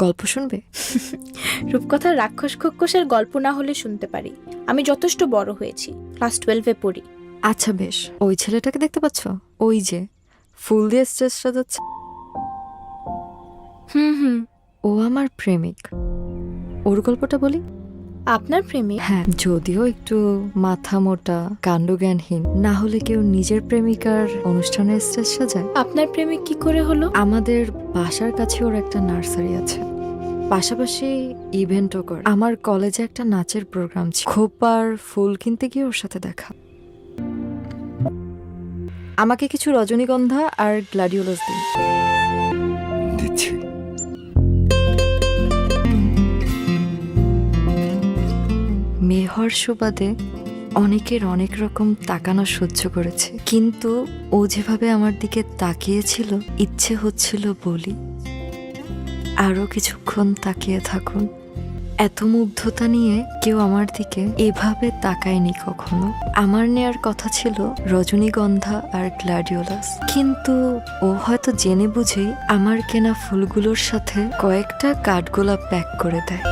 গল্প শুনবে? রূপকথার রাক্ষস খোক্কসের গল্প না হলে শুনতে পারি। আমি যথেষ্ট বড় হয়েছি, ক্লাস 12-এ পড়ি। আচ্ছা বেশ, ওই ছেলেটাকে দেখতে পাচ্ছ? ওই যে ফুল দিয়ে স্টেজ সাজাচ্ছে। হুম। ও আমার প্রেমিক। ওর গল্পটা বলি। আপনার প্রেমিক? হ্যাঁ, যদিও একটু মাথা মোটা, কাণ্ডজ্ঞানহীন। না হলে কেউ নিজের প্রেমিকার অনুষ্ঠানের স্টেজ সাজায়? আপনার প্রেমিক কি করে হলো? আমাদের বাসার কাছে ওর একটা নার্সারি আছে, পাশাপাশি ইভেন্টও করে। আমার কলেজে একটা নাচের প্রোগ্রাম ছিল, খোপার ফুল কিনতে গিয়ে ওর সাথে দেখা। আমাকে কিছু রজনীগন্ধা আর গ্ল্যাডিওলাস দিন। দিচ্ছি। মেয়ে হওয়ার সুবাদে অনেকের অনেক রকম তাকানো সহ্য করেছে, কিন্তু ও যেভাবে আমার দিকে তাকিয়েছিল, ইচ্ছে হচ্ছিল বলি আরো কিছুক্ষণ তাকিয়ে থাকুন। এত মুগ্ধতা নিয়ে কেউ আমার দিকে এভাবে তাকায়নি কখনো। আমার নেয়ার কথা ছিল রজনীগন্ধা আর গ্ল্যাডিওলাস, কিন্তু ও হয়তো জেনে বুঝেই আমার কেনা ফুলগুলোর সাথে কয়েকটা কাঠগোলাপ প্যাক করে দেয়।